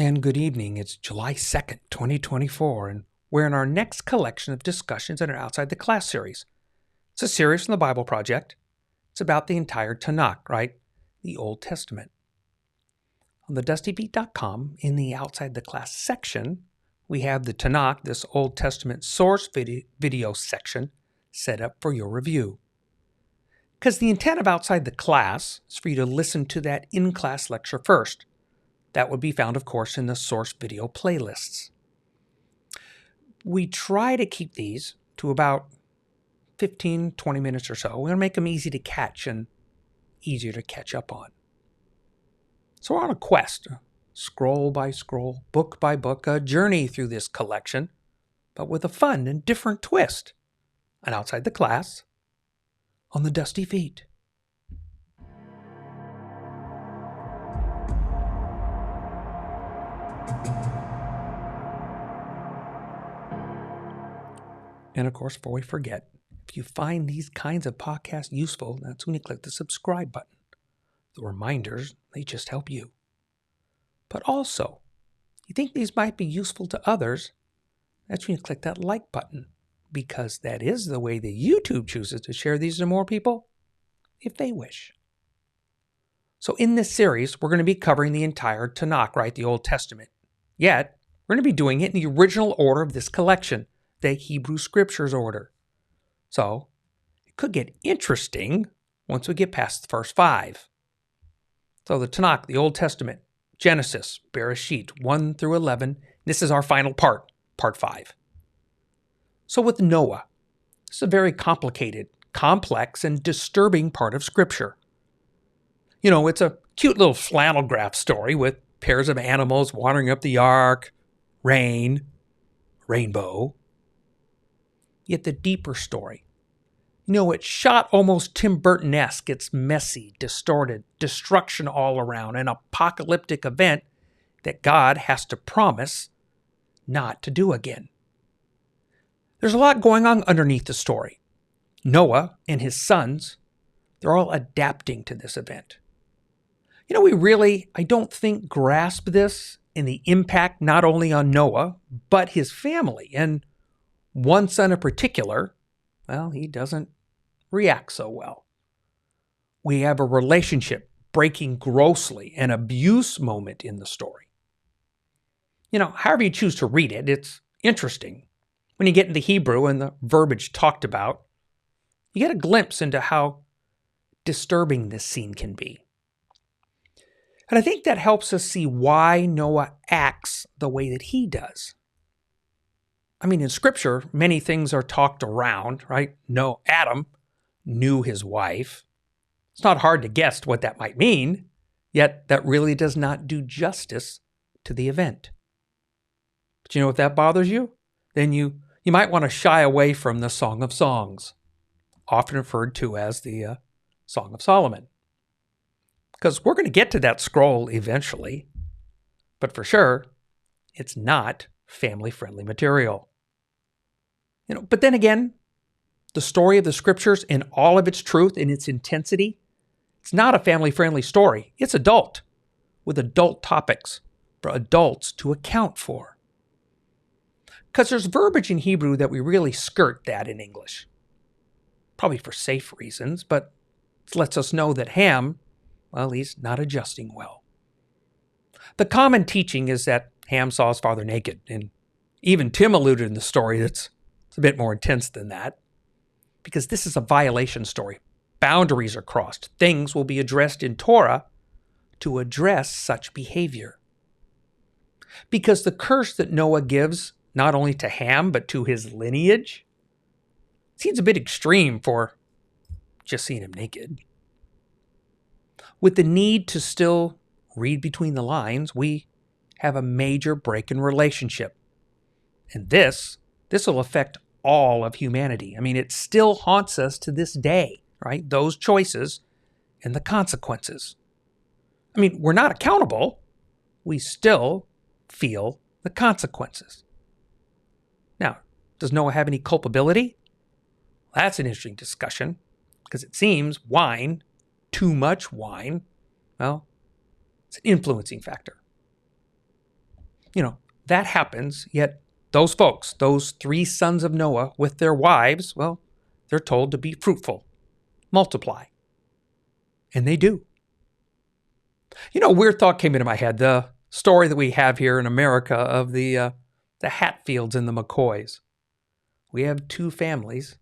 And good evening. It's July 2nd, 2024, and we're in our next collection of discussions in our Outside the Class series. It's a series from the Bible Project. It's about the entire TaNaK, right? The Old Testament. On TheDustyFeet.com, in the Outside the Class section, we have the TaNaK, this Old Testament source video section, set up for your review. Because the intent of Outside the Class is for you to listen to that in-class lecture first. That would be found, of course, in the source video playlists. We try to keep these to about 15, 20 minutes or so. We're going to make them easy to catch and easier to catch up on. So we're on a quest, scroll by scroll, book by book, a journey through this collection, but with a fun and different twist. And Outside the Class, on the Dusty Feet. And of course, before we forget, if you find these kinds of podcasts useful, that's when you click the subscribe button. The reminders, they just help you. But also, you think these might be useful to others, that's when you click that like button, because that is the way that YouTube chooses to share these to more people, if they wish. So in this series, we're going to be covering the entire TaNaK, right, the Old Testament. Yet, we're going to be doing it in the original order of this collection, the Hebrew Scriptures order. So, it could get interesting once we get past the first 5. So the TaNaK, the Old Testament, Genesis, Bereshit, 1 through 11. This is our final part, part 5. So with Noah, this is a very complicated, complex, and disturbing part of Scripture. You know, it's a cute little flannel graph story with pairs of animals wandering up the ark, rain, rainbow. Yet the deeper story, it's shot almost Tim Burton-esque. It's messy, distorted, destruction all around, an apocalyptic event that God has to promise not to do again. There's a lot going on underneath the story. Noah and his sons, they're all adapting to this event. We really, I don't think, grasp this and the impact not only on Noah, but his family. And one son in particular, well, he doesn't react so well. We have a relationship breaking grossly, an abuse moment in the story. However you choose to read it, it's interesting. When you get into Hebrew and the verbiage talked about, you get a glimpse into how disturbing this scene can be. And I think that helps us see why Noah acts the way that he does. In Scripture, many things are talked around, right? Adam knew his wife. It's not hard to guess what that might mean, yet that really does not do justice to the event. But if that bothers you, then you might want to shy away from the Song of Songs, often referred to as the Song of Solomon. Because we're going to get to that scroll eventually, but for sure, it's not family-friendly material. But then again, the story of the Scriptures in all of its truth and its intensity, it's not a family-friendly story. It's adult, with adult topics for adults to account for. Because there's verbiage in Hebrew that we really skirt that in English. Probably for safe reasons, but it lets us know that Ham, well, he's not adjusting well. The common teaching is that Ham saw his father naked, and even Tim alluded in the story it's a bit more intense than that, because this is a violation story. Boundaries are crossed. Things will be addressed in Torah to address such behavior. Because the curse that Noah gives, not only to Ham, but to his lineage, seems a bit extreme for just seeing him naked. With the need to still read between the lines, we have a major break in relationship. And this will affect all of humanity. It still haunts us to this day, right? Those choices and the consequences. We're not accountable. We still feel the consequences. Now, does Noah have any culpability? That's an interesting discussion, because it seems wine, too much wine, well, it's an influencing factor. That happens, yet those folks, those 3 sons of Noah with their wives, well, they're told to be fruitful, multiply. And they do. A weird thought came into my head. The story that we have here in America of the Hatfields and the McCoys. We have 2 families.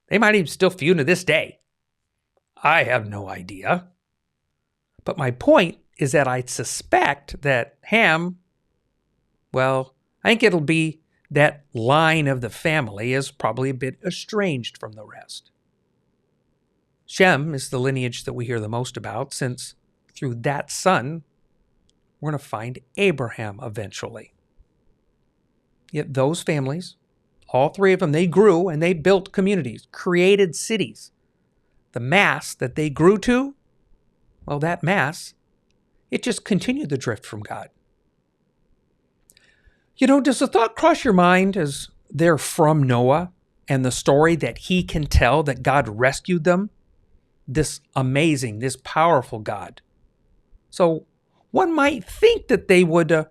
They might even still feud to this day. I have no idea. But my point is that I suspect that Ham, well, I think it'll be that line of the family is probably a bit estranged from the rest. Shem is the lineage that we hear the most about, since through that son, we're going to find Abraham eventually. Yet those families, all 3 of them, they grew and they built communities, created cities. The mass that they grew to, well, that mass, it just continued the drift from God. Does the thought cross your mind as they're from Noah and the story that he can tell that God rescued them? This amazing, this powerful God. So one might think that they would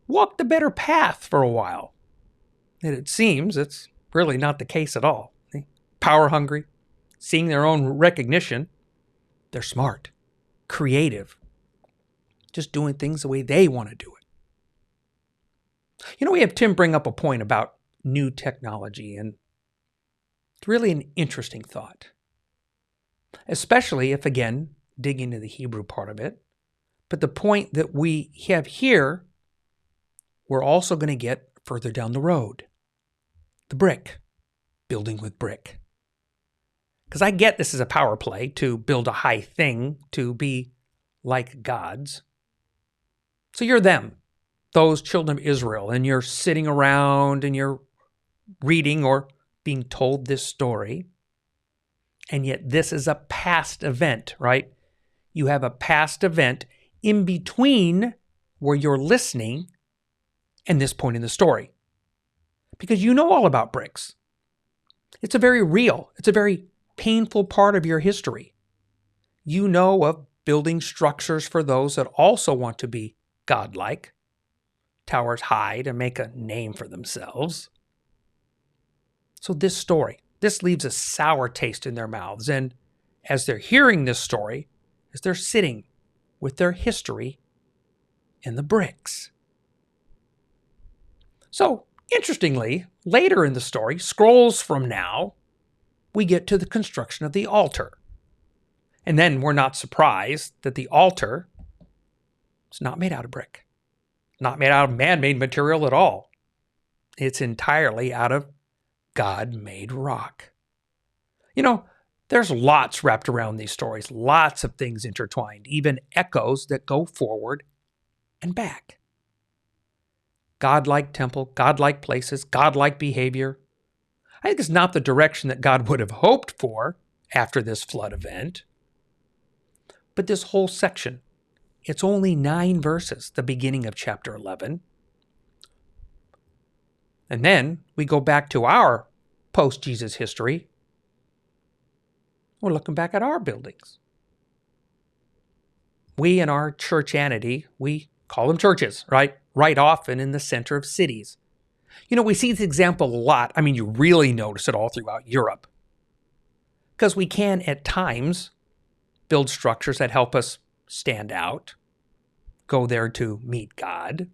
walk the better path for a while. And it seems it's really not the case at all. Power hungry, seeing their own recognition. They're smart, creative, just doing things the way they want to do it. We have Tim bring up a point about new technology, and it's really an interesting thought. Especially if, again, dig into the Hebrew part of it. But the point that we have here, we're also going to get further down the road. The brick, building with brick. Because I get this is a power play to build a high thing to be like gods. So you're them, those children of Israel, and you're sitting around and you're reading or being told this story. And yet this is a past event, right? You have a past event in between where you're listening and this point in the story. Because you know all about bricks. It's a very real, it's a very painful part of your history. You know of building structures for those that also want to be godlike, towers high to make a name for themselves. So this story, this leaves a sour taste in their mouths. And as they're hearing this story, as they're sitting with their history in the bricks. So, interestingly, later in the story, scrolls from now, we get to the construction of the altar. And then we're not surprised that the altar is not made out of brick, not made out of man-made material at all. It's entirely out of God-made rock. There's lots wrapped around these stories, lots of things intertwined, even echoes that go forward and back. Godlike temple, godlike places, godlike behavior. I think it's not the direction that God would have hoped for after this flood event. But this whole section, it's only 9 verses, the beginning of chapter 11. And then we go back to our post-Jesus history. We're looking back at our buildings. We in our churchianity, we call them churches, right? Right often in the center of cities. We see this example a lot. I mean, you really notice it all throughout Europe. Because we can, at times, build structures that help us stand out, go there to meet God.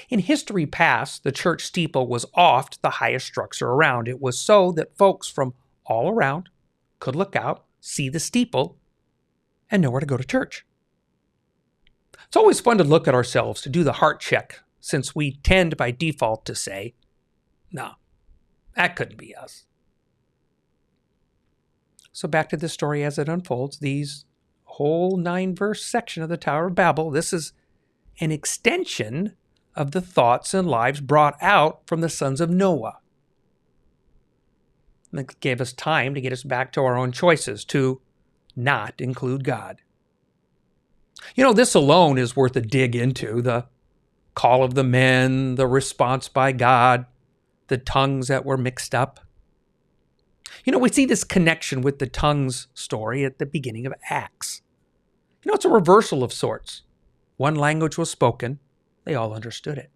In history past, the church steeple was oft the highest structure around. It was so that folks from all around could look out, see the steeple, and know where to go to church. It's always fun to look at ourselves, to do the heart check, since we tend by default to say, no, that couldn't be us. So back to the story as it unfolds, these whole 9-verse section of the Tower of Babel, this is an extension of the thoughts and lives brought out from the sons of Noah. It gave us time to get us back to our own choices, to not include God. This alone is worth a dig into, the call of the men, the response by God, the tongues that were mixed up. We see this connection with the tongues story at the beginning of Acts. It's a reversal of sorts. One language was spoken, They all understood it.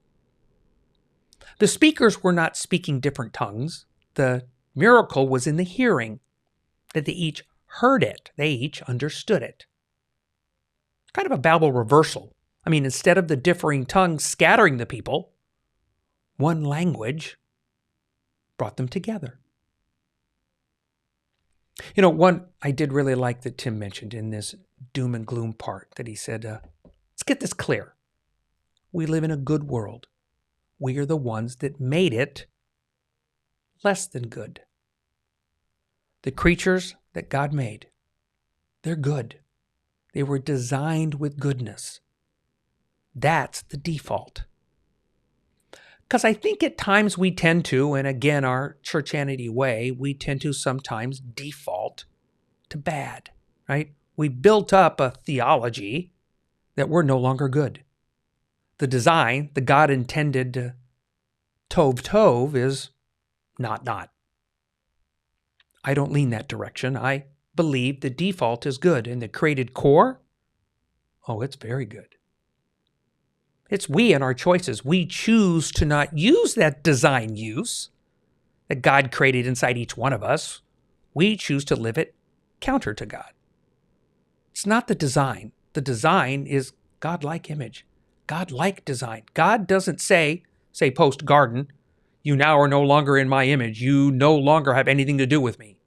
The speakers were not speaking different tongues. The miracle was in the hearing, that they each heard it. They each understood it. Kind of a Babel reversal. I mean, instead of the differing tongues scattering the people, one language brought them together. One I did really like that Tim mentioned in this doom and gloom part, that he said, let's get this clear. We live in a good world. We are the ones that made it less than good. The creatures that God made, they're good. They were designed with goodness. That's the default. Because I think at times we tend to, and again, our churchianity way, we tend to sometimes default to bad, right? We built up a theology that we're no longer good. The design, the God intended tov is not. I don't lean that direction. I believe the default is good, and the created core, it's very good. It's we and our choices. We choose to not use that design use that God created inside each one of us. We choose to live it counter to God. It's not the design. The design is God-like image, God-like design. God doesn't say post-garden, you now are no longer in my image. You no longer have anything to do with me.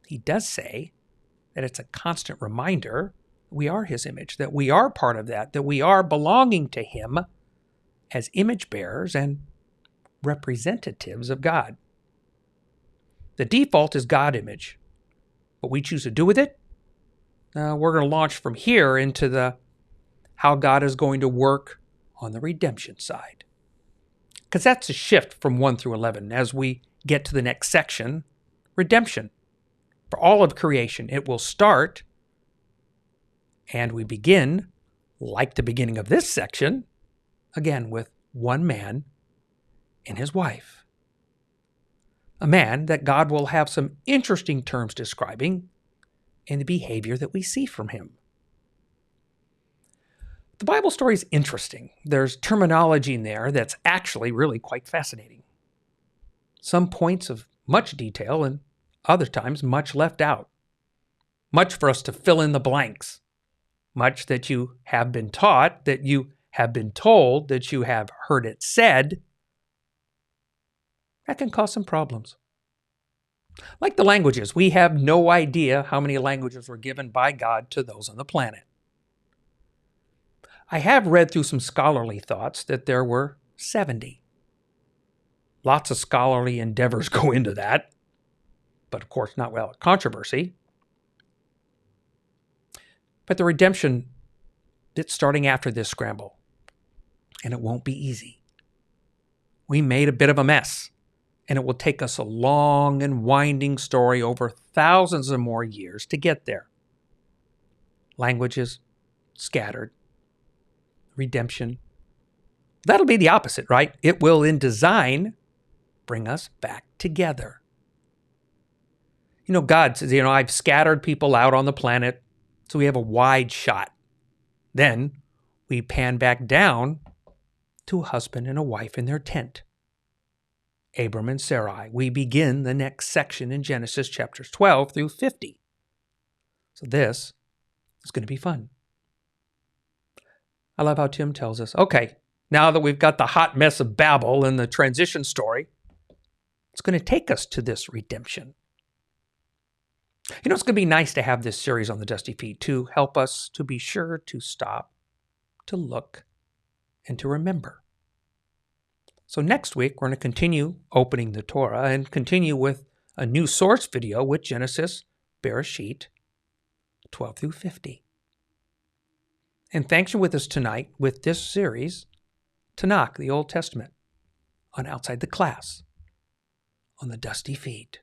He does say that it's a constant reminder we are his image, that we are part of that we are belonging to him as image bearers and representatives of God. The default is God image. What we choose to do with it, we're going to launch from here into how God is going to work on the redemption side. Because that's a shift from 1 through 11. As we get to the next section, redemption. For all of creation, it will start, and we begin, like the beginning of this section, again with one man and his wife. A man that God will have some interesting terms describing in the behavior that we see from him. The Bible story is interesting. There's terminology in there that's actually really quite fascinating. Some points of much detail and other times much left out. Much for us to fill in the blanks. Much that you have been taught, that you have been told, that you have heard it said. That can cause some problems. Like the languages, we have no idea how many languages were given by God to those on the planet. I have read through some scholarly thoughts that there were 70. Lots of scholarly endeavors go into that, but of course not without controversy. But the redemption, it's starting after this scramble, and it won't be easy. We made a bit of a mess, and it will take us a long and winding story over thousands of more years to get there. Languages scattered. Redemption. That'll be the opposite, right? It will, in design, bring us back together. God says, I've scattered people out on the planet, so we have a wide shot. Then we pan back down to a husband and a wife in their tent. Abram and Sarai. We begin the next section in Genesis chapters 12 through 50. So this is going to be fun. I love how Tim tells us, okay, now that we've got the hot mess of Babel and the transition story, it's going to take us to this redemption. It's going to be nice to have this series on the Dusty Feet to help us to be sure to stop, to look, and to remember. So next week, we're going to continue opening the Torah and continue with a new source video with Genesis, Bereshit, 12 through 50. And thanks for with us tonight with this series, TaNaK, the Old Testament, on Outside the Class, on the Dusty Feet.